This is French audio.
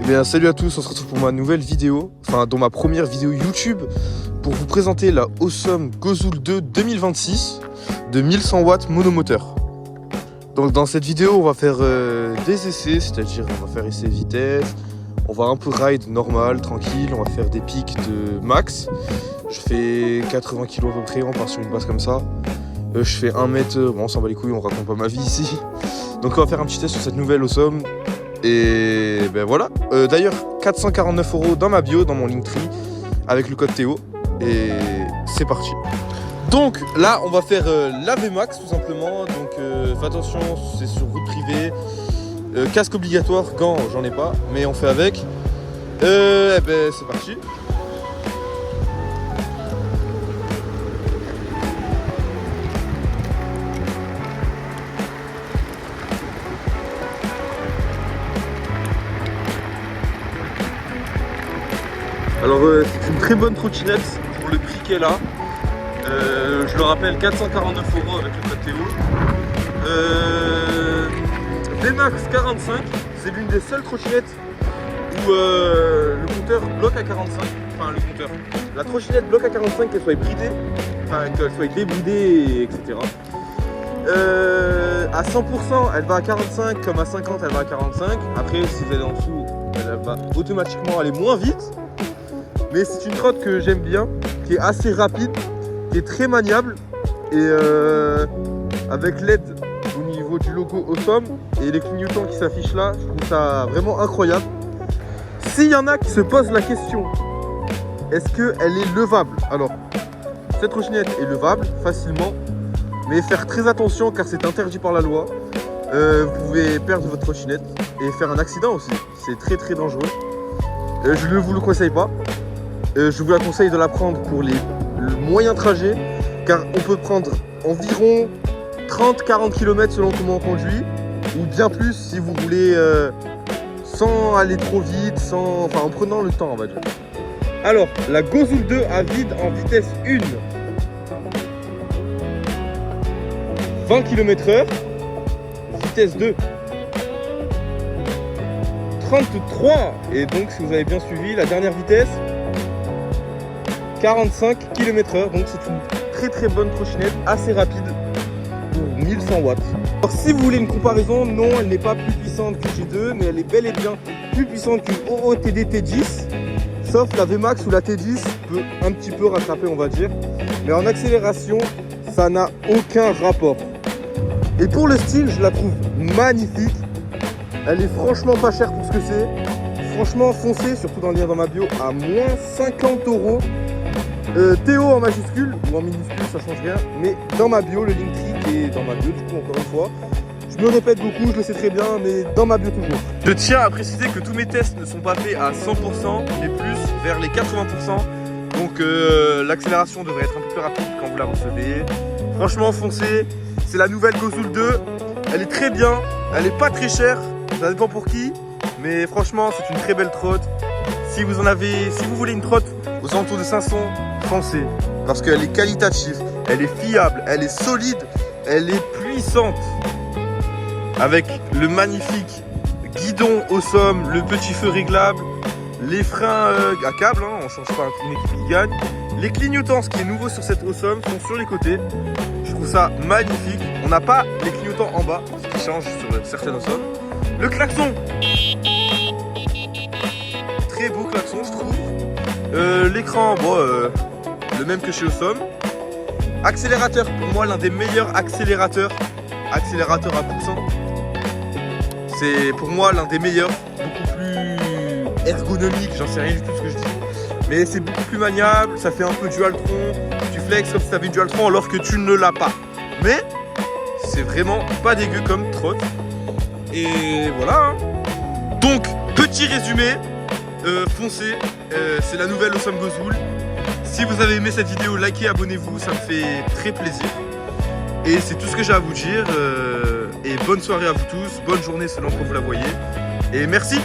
Bien, salut à tous, on se retrouve pour ma nouvelle vidéo, enfin dans ma première vidéo YouTube, pour vous présenter la Awesome Gozul 2 2026 de 1100 watts monomoteur. Donc dans cette vidéo, on va faire des essais, c'est-à-dire on va faire essai vitesse, on va un peu ride normal, tranquille, on va faire des pics de max. Je fais 80 kg à peu près, on part sur une base comme ça. Je fais 1 mètre, bon on s'en bat les couilles, on raconte pas ma vie ici. Donc on va faire un petit test sur cette nouvelle Awesome. Et ben voilà, d'ailleurs 449 € dans ma bio, dans mon Linktree, avec le code Théo. Et c'est parti. Donc là on va faire la VMAX tout simplement. Donc fais attention, c'est sur route privée. Casque obligatoire, gants j'en ai pas, mais on fait avec. Et ben c'est parti. Alors c'est une très bonne trottinette pour le prix qu'elle a. Je le rappelle, 449 € avec le code Théo. VMAX 45, c'est l'une des seules trottinettes où le compteur bloque à 45. Enfin le compteur. La trottinette bloque à 45, qu'elle soit bridée, enfin qu'elle soit débridée, etc. À 100% elle va à 45, comme à 50 elle va à 45. Après si vous allez en dessous, elle va automatiquement aller moins vite. Mais c'est une trotte que j'aime bien, qui est assez rapide, qui est très maniable et avec l'aide au niveau du logo Awesome et les clignotants qui s'affichent là, je trouve ça vraiment incroyable. S'il y en a qui se posent la question, est-ce qu'elle est levable? Alors, cette trottinette est levable facilement, mais faire très attention car c'est interdit par la loi. Vous pouvez perdre votre trottinette et faire un accident aussi, c'est très dangereux. Je ne vous le conseille pas. Je vous la conseille de la prendre pour le moyen trajet, car on peut prendre environ 30-40 km selon comment on conduit, ou bien plus si vous voulez, sans aller trop vite, enfin en prenant le temps on va dire. Alors, la Gozul 2 à vide en vitesse 1, 20 km/h, vitesse 2, 33, et donc si vous avez bien suivi, la dernière vitesse, 45 km/h, donc c'est une très bonne trottinette, assez rapide pour 1100 watts. Alors si vous voulez une comparaison, non, elle n'est pas plus puissante que G2, mais elle est bel et bien plus puissante qu'une OOTD T10, sauf la VMAX ou la T10 peut un petit peu rattraper on va dire, mais en accélération, ça n'a aucun rapport. Et pour le style, je la trouve magnifique, elle est franchement pas chère pour ce que c'est, franchement foncez, surtout dans le lien dans ma bio, à moins 50 €. Théo en majuscule ou en minuscule, ça change rien, mais dans ma bio, le Linktree qui est dans ma bio, du coup, encore une fois, je me répète beaucoup, je le sais très bien, mais dans ma bio toujours. Je tiens à préciser que tous mes tests ne sont pas faits à 100%, mais plus vers les 80%, donc l'accélération devrait être un peu plus rapide quand vous la recevez. Franchement, foncez, c'est la nouvelle Gozul 2, elle est très bien, elle est pas très chère, ça dépend pour qui, mais franchement, c'est une très belle trotte. Si vous voulez une trotte aux alentours de 500, foncez, parce qu'elle est qualitative, elle est fiable, elle est solide, elle est puissante. Avec le magnifique guidon Awesome, le petit feu réglable, les freins à câble, hein, on ne change pas une équipe qui gagne. Les clignotants, ce qui est nouveau sur cette Awesome, sont sur les côtés. Je trouve ça magnifique. On n'a pas les clignotants en bas, ce qui change sur certaines Awesome. Le klaxon, très beau klaxon je trouve. L'écran, bon, le même que chez Awesome. Accélérateur, pour moi l'un des meilleurs accélérateurs à poussant. C'est pour moi l'un des meilleurs, beaucoup plus ergonomique, j'en sais rien du tout ce que je dis. Mais c'est beaucoup plus maniable, ça fait un peu dualtron, tu flex comme si tu avais une dualtron alors que tu ne l'as pas. Mais c'est vraiment pas dégueu comme trotte. Et voilà. Hein. Donc, petit résumé. Foncez, c'est la nouvelle Awesome Gozul. Si vous avez aimé cette vidéo, likez, abonnez-vous, ça me fait très plaisir. Et c'est tout ce que j'ai à vous dire. Et bonne soirée à vous tous, bonne journée selon que vous la voyez. Et merci.